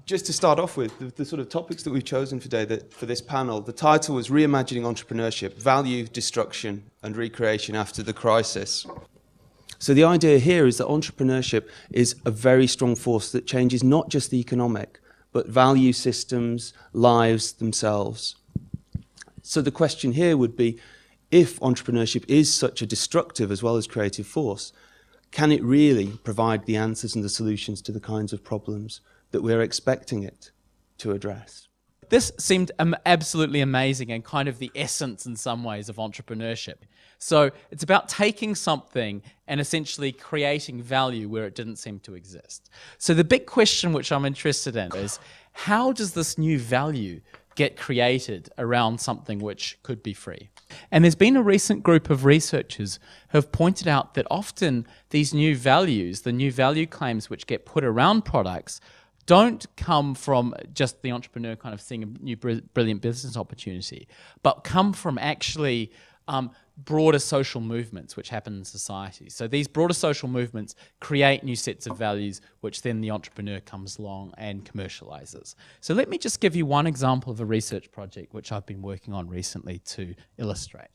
Just to start off with, the sort of topics that we've chosen today for this panel, the title was Reimagining Entrepreneurship, Value, Destruction and Recreation After the Crisis. So the idea here is that entrepreneurship is a very strong force that changes not just the economic, but value systems, lives themselves. So the question here would be, if entrepreneurship is such a destructive as well as creative force, can it really provide the answers and the solutions to the kinds of problems that we're expecting it to address? This seemed absolutely amazing and kind of the essence in some ways of entrepreneurship. So it's about taking something and essentially creating value where it didn't seem to exist. So the big question which I'm interested in is, how does this new value get created around something which could be free? And there's been a recent group of researchers who have pointed out that often these new values, the new value claims which get put around products, don't come from just the entrepreneur kind of seeing a new brilliant business opportunity, but come from actually broader social movements which happen in society. So these broader social movements create new sets of values which then the entrepreneur comes along and commercializes. So let me just give you one example of a research project which I've been working on recently to illustrate.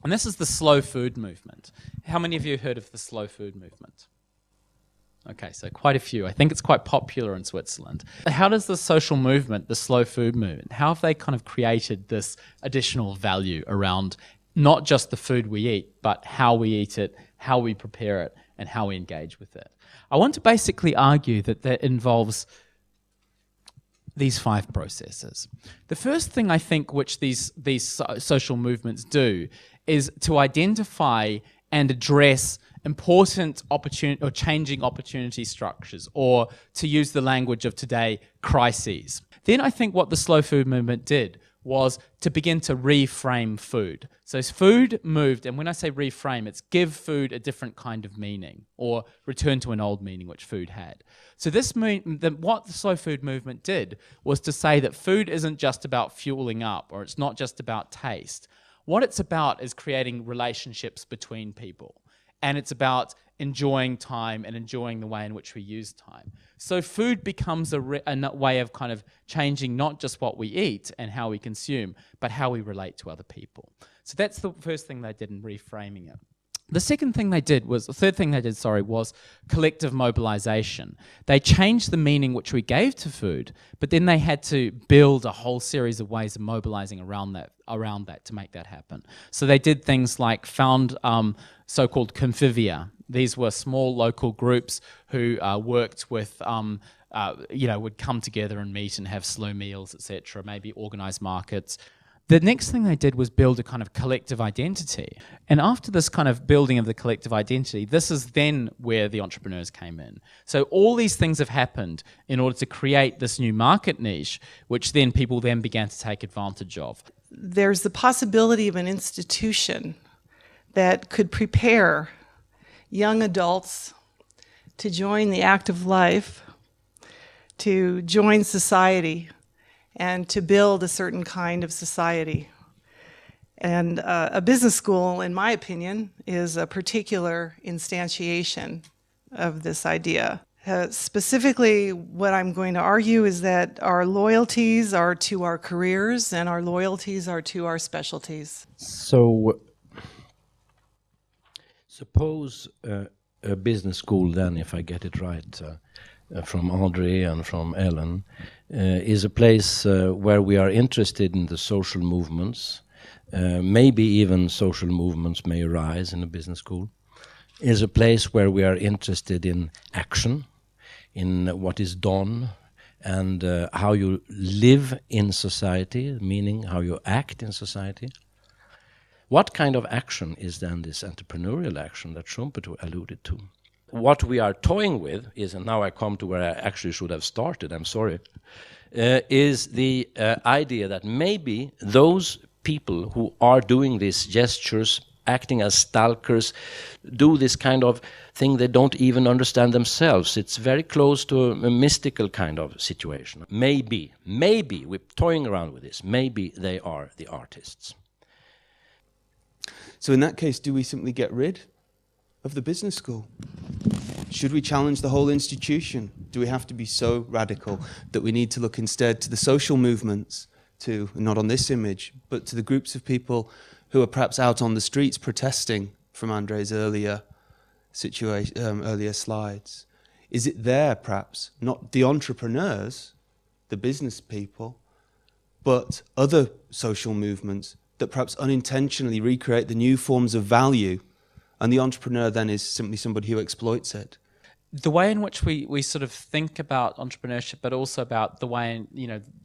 And this is the slow food movement. How many of you have heard of the slow food movement? Okay, so quite a few. I think it's quite popular in Switzerland. How does the social movement, the slow food movement, how have they kind of created this additional value around not just the food we eat, but how we eat it, how we prepare it, and how we engage with it? I want to basically argue that that involves these 5 processes. The first thing I think which these social movements do is to identify and address important opportunity or changing opportunity structures, or to use the language of today, crises. Then I think what the slow food movement did was to begin to reframe food. So food moved, and when I say reframe, it's give food a different kind of meaning, or return to an old meaning which food had. So what the slow food movement did was to say that food isn't just about fueling up, or it's not just about taste. What it's about is creating relationships between people. And it's about enjoying time and enjoying the way in which we use time. So food becomes a way of kind of changing not just what we eat and how we consume, but how we relate to other people. So that's the first thing they did in reframing it. The third thing they did was collective mobilization. They changed the meaning which we gave to food, but then they had to build a whole series of ways of mobilizing around that to make that happen. So they did things like found so-called convivia. These were small local groups who worked with would come together and meet and have slow meals, etc., maybe organize markets. The next thing they did was build a kind of collective identity. And after this kind of building of the collective identity, this is then where the entrepreneurs came in. So all these things have happened in order to create this new market niche, which then people then began to take advantage of. There's the possibility of an institution that could prepare young adults to join the active life, to join society, and to build a certain kind of society. And a business school, in my opinion, is a particular instantiation of this idea. Specifically, what I'm going to argue is that our loyalties are to our careers and our loyalties are to our specialties. So, suppose a business school then, if I get it right, from Audrey and from Ellen, is a place where we are interested in the social movements. Maybe even social movements may arise in a business school. Is a place where we are interested in action, in what is done, and how you live in society, meaning how you act in society. What kind of action is then this entrepreneurial action that Schumpeter alluded to? What we are toying with is, and now I come to where I actually should have started, I'm sorry, is the idea that maybe those people who are doing these gestures, acting as stalkers, do this kind of thing they don't even understand themselves. It's very close to a mystical kind of situation. Maybe, we're toying around with this, maybe they are the artists. So in that case, do we simply get rid of the business school? Should we challenge the whole institution? Do we have to be so radical that we need to look instead to the social movements, to, not on this image, but to the groups of people who are perhaps out on the streets protesting, from Andre's earlier slides? Is it there, perhaps, not the entrepreneurs, the business people, but other social movements that perhaps unintentionally recreate the new forms of value, and the entrepreneur then is simply somebody who exploits it? The way in which we sort of think about entrepreneurship, but also about the way,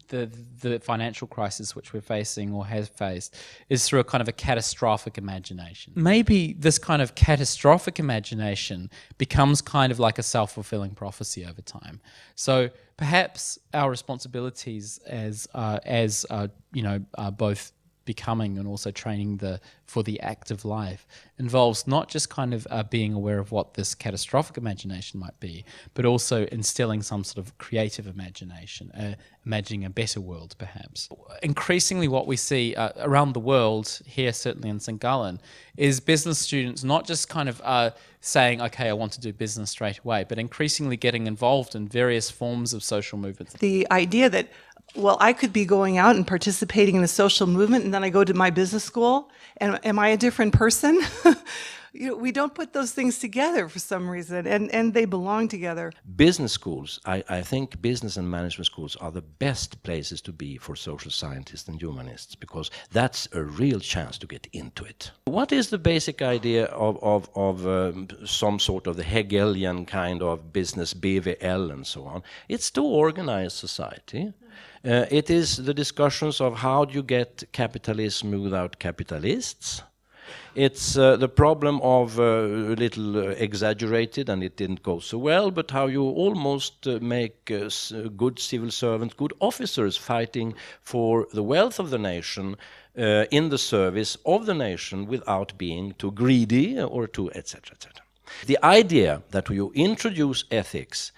the financial crisis which we're facing or have faced, is through a kind of a catastrophic imagination. Maybe this kind of catastrophic imagination becomes kind of like a self-fulfilling prophecy over time. So perhaps our responsibilities as both becoming and also training for the active life involves not just kind of being aware of what this catastrophic imagination might be, but also instilling some sort of creative imagination, imagining a better world perhaps. Increasingly what we see around the world, here certainly in St. Gallen, is business students not just kind of saying, okay, I want to do business straight away, but increasingly getting involved in various forms of social movements. The idea that, well, I could be going out and participating in a social movement, and then I go to my business school, and am I a different person? We don't put those things together for some reason, and they belong together. Business schools, I think business and management schools are the best places to be for social scientists and humanists, because that's a real chance to get into it. What is the basic idea of some sort of the Hegelian kind of business, BVL and so on? It's to organize society. It is the discussions of how do you get capitalism without capitalists. It's the problem of a little exaggerated, and it didn't go so well, but how you almost make good civil servants, good officers fighting for the wealth of the nation in the service of the nation without being too greedy or too etc. etc. The idea that you introduce ethics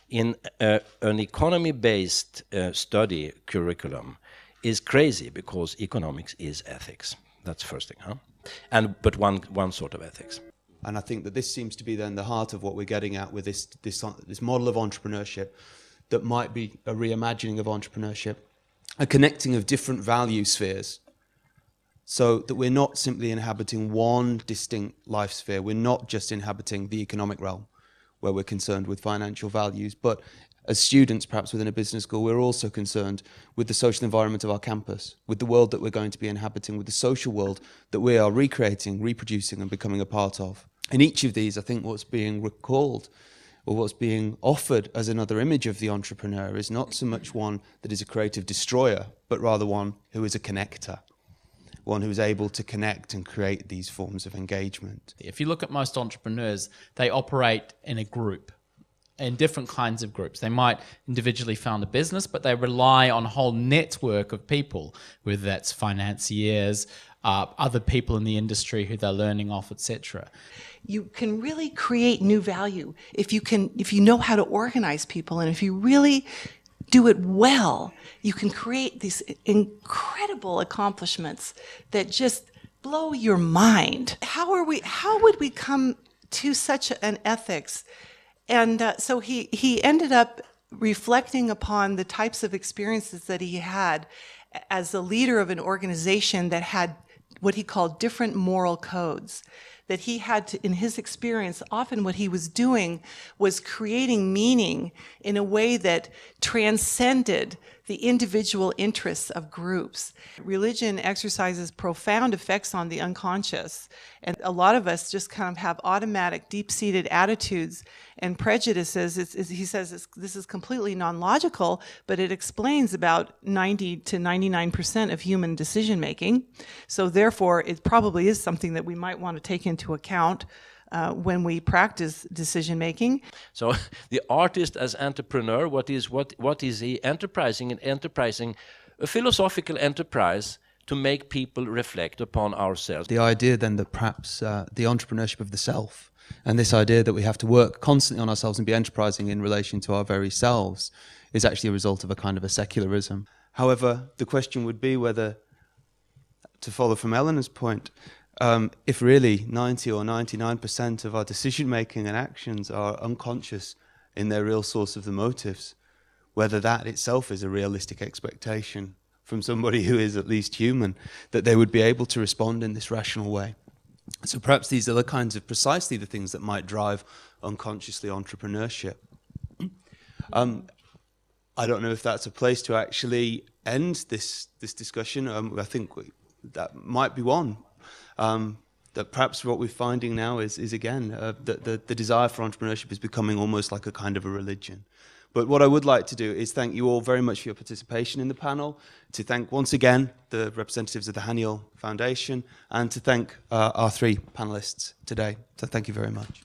in an economy-based study curriculum is crazy, because economics is ethics. That's the first thing, huh? But one sort of ethics. And I think that this seems to be then the heart of what we're getting at with this model of entrepreneurship that might be a reimagining of entrepreneurship, a connecting of different value spheres, so that we're not simply inhabiting one distinct life sphere. We're not just inhabiting the economic realm, where we're concerned with financial values, but as students, perhaps within a business school, we're also concerned with the social environment of our campus, with the world that we're going to be inhabiting, with the social world that we are recreating, reproducing, and becoming a part of. In each of these, I think what's being recalled, or what's being offered as another image of the entrepreneur, is not so much one that is a creative destroyer, but rather one who is a connector, one who is able to connect and create these forms of engagement. If you look at most entrepreneurs, they operate in a group, in different kinds of groups. They might individually found a business, but they rely on a whole network of people, whether that's financiers, other people in the industry who they're learning off, etc. You can really create new value if you know how to organize people, and if you really do it well, you can create these incredible accomplishments that just blow your mind. How would we come to such an ethics? And so he ended up reflecting upon the types of experiences that he had as the leader of an organization that had what he called different moral codes. That he had to, in his experience, often what he was doing was creating meaning in a way that transcended the individual interests of groups. Religion exercises profound effects on the unconscious, and a lot of us just kind of have automatic, deep-seated attitudes and prejudices. He says this is completely non-logical, but it explains about 90 to 99% of human decision-making. So therefore, it probably is something that we might want to take into account when we practice decision making. So the artist as entrepreneur, what is he enterprising? Enterprising a philosophical enterprise to make people reflect upon ourselves. The idea then that perhaps the entrepreneurship of the self, and this idea that we have to work constantly on ourselves and be enterprising in relation to our very selves, is actually a result of a kind of a secularism. However, the question would be whether, to follow from Eleanor's point, if really 90 or 99% of our decision-making and actions are unconscious in their real source of the motives, whether that itself is a realistic expectation from somebody who is at least human, that they would be able to respond in this rational way. So perhaps these are the kinds of precisely the things that might drive unconsciously entrepreneurship. I don't know if that's a place to actually end this discussion. I think that might be one. That perhaps what we're finding now is again, that the desire for entrepreneurship is becoming almost like a kind of a religion. But what I would like to do is thank you all very much for your participation in the panel, to thank once again the representatives of the Haniel Foundation, and to thank our three panelists today. So thank you very much.